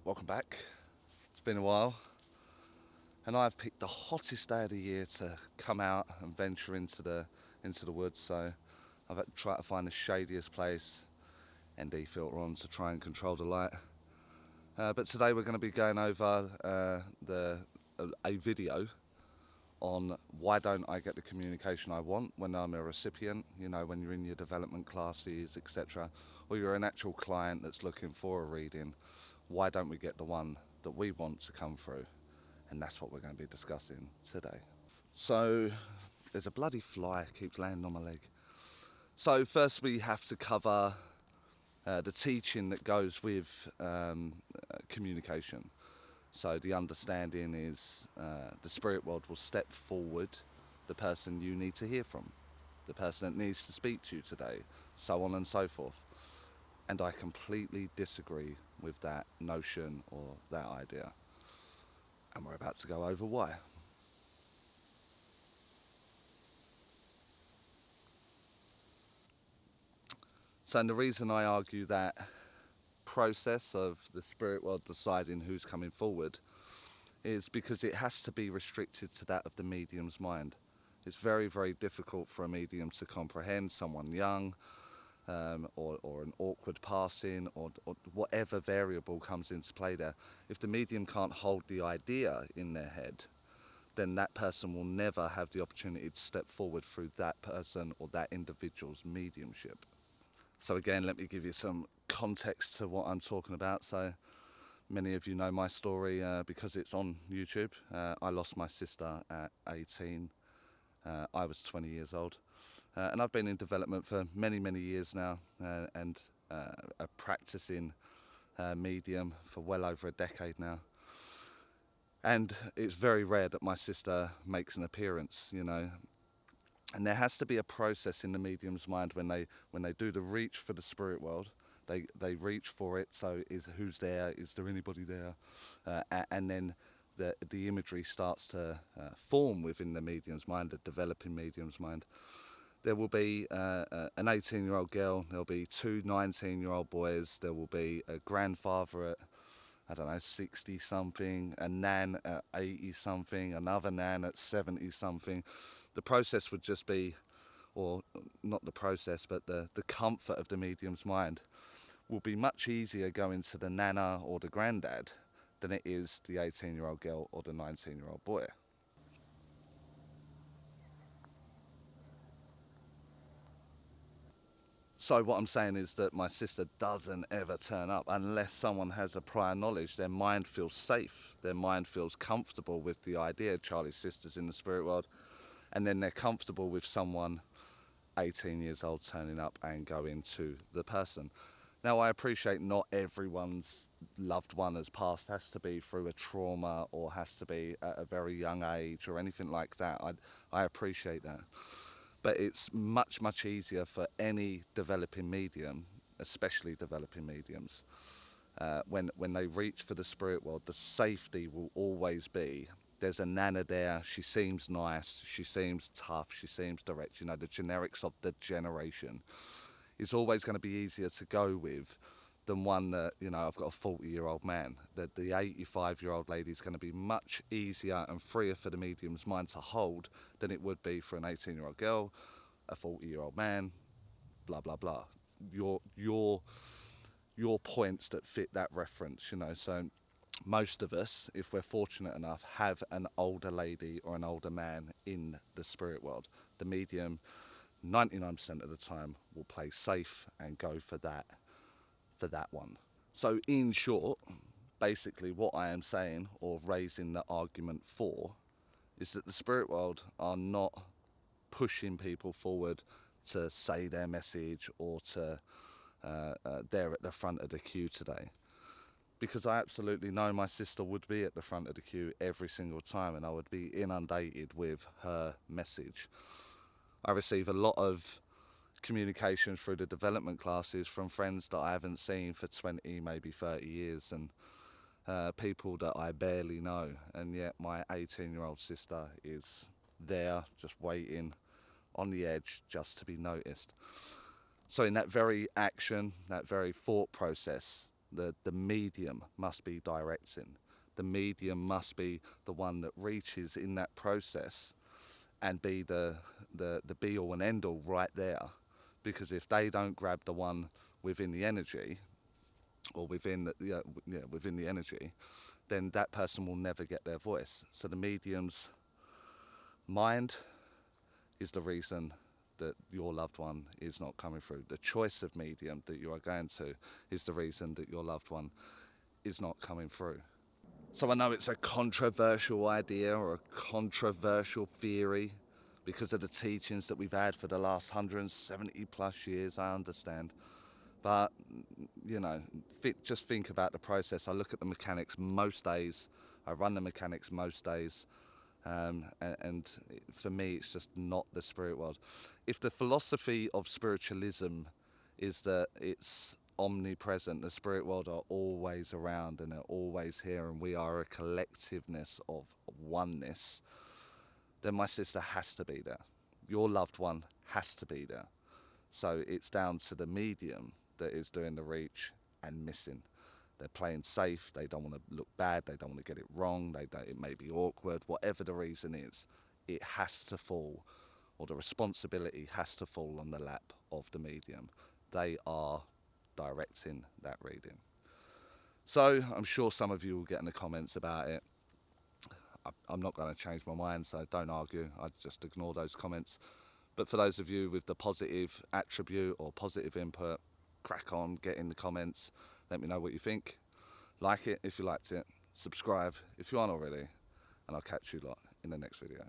welcome back. It's been a while, and I've picked the hottest day of the year to come out and venture into the woods. So I've had to try to find the shadiest place, ND filter on to try and control the light. But today we're going to be going over a video on why don't I get the communication I want when I'm a recipient, you know, when you're in your development classes, etc., or you're an actual client that's looking for a reading. Why don't we get the one that we want to come through? And that's what we're going to be discussing today. So there's a bloody fly keeps landing on my leg. So first we have to cover the teaching that goes with communication. So the understanding is the spirit world will step forward the person you need to hear from, the person that needs to speak to you today, so on and so forth. And I completely disagree with that notion or that idea. And we're about to go over why. So, and the reason I argue that process of the spirit world deciding who's coming forward is because it has to be restricted to that of the medium's mind. It's very, very difficult for a medium to comprehend someone young, or an awkward passing, or whatever variable comes into play there. If the medium can't hold the idea in their head, then that person will never have the opportunity to step forward through that person or that individual's mediumship. So again, let me give you some context to what I'm talking about. So many of you know my story because it's on YouTube. I lost my sister at 18. I was 20 years old. And I've been in development for many, many years now, and a practicing medium for well over a decade now. And it's very rare that my sister makes an appearance, you know. And there has to be a process in the medium's mind when they do the reach for the spirit world. They reach for it. So who's there? Is there anybody there? And then the imagery starts to form within the medium's mind, the developing medium's mind. There will be an 18-year-old girl, there'll be two 19-year-old boys, there will be a grandfather at, I don't know, 60-something, a nan at 80-something, another nan at 70-something. The process would just be, or not the process, but the comfort of the medium's mind will be much easier going to the nana or the granddad than it is the 18-year-old girl or the 19-year-old boy. So what I'm saying is that my sister doesn't ever turn up unless someone has a prior knowledge. Their mind feels safe. Their mind feels comfortable with the idea Charlie's sister's in the spirit world. And then they're comfortable with someone 18 years old turning up and going to the person. Now, I appreciate not everyone's loved one has passed has to be through a trauma or has to be at a very young age or anything like that. I appreciate that. But it's much, much easier for any developing medium, especially developing mediums, when they reach for the spirit world, the safety will always be, there's a nana there, she seems nice, she seems tough, she seems direct, you know, the generics of the generation. It's always going to be easier to go with than one that, you know, I've got a 40-year-old man. The 85-year-old lady is going to be much easier and freer for the medium's mind to hold than it would be for an 18-year-old girl, a 40-year-old man, blah, blah, blah. Your points that fit that reference, you know. So most of us, if we're fortunate enough, have an older lady or an older man in the spirit world. The medium, 99% of the time, will play safe and go for that one. So in short, basically what I am saying or raising the argument for is that the spirit world are not pushing people forward to say their message or to they're at the front of the queue today. Because I absolutely know my sister would be at the front of the queue every single time and I would be inundated with her message. I receive a lot of communication through the development classes from friends that I haven't seen for 20, maybe 30 years, and people that I barely know, and yet my 18-year-old sister is there just waiting on the edge just to be noticed. So in that very action, that very thought process, The medium must be directing. The medium must be the one that reaches in that process and be the be all and end all right there. Because if they don't grab the one within the energy, or within within the energy, then that person will never get their voice. So the medium's mind is the reason that your loved one is not coming through. The choice of medium that you are going to is the reason that your loved one is not coming through. So I know it's a controversial idea or a controversial theory because of the teachings that we've had for the last 170 plus years, I understand. But, you know, just think about the process. I look at the mechanics most days. I run the mechanics most days. And for me, it's just not the spirit world. If the philosophy of spiritualism is that it's omnipresent, the spirit world are always around and they're always here, and we are a collectiveness of oneness, then my sister has to be there. Your loved one has to be there. So it's down to the medium that is doing the reach and missing. They're playing safe, they don't want to look bad, they don't want to get it wrong, it may be awkward, whatever the reason is, it has to fall, or the responsibility has to fall on the lap of the medium. They are directing that reading. So I'm sure some of you will get in the comments about it. I'm not going to change my mind, so don't argue, I just ignore those comments. But for those of you with the positive attribute or positive input, crack on, get in the comments, let me know what you think. Like it if you liked it, subscribe if you aren't already, and I'll catch you lot in the next video.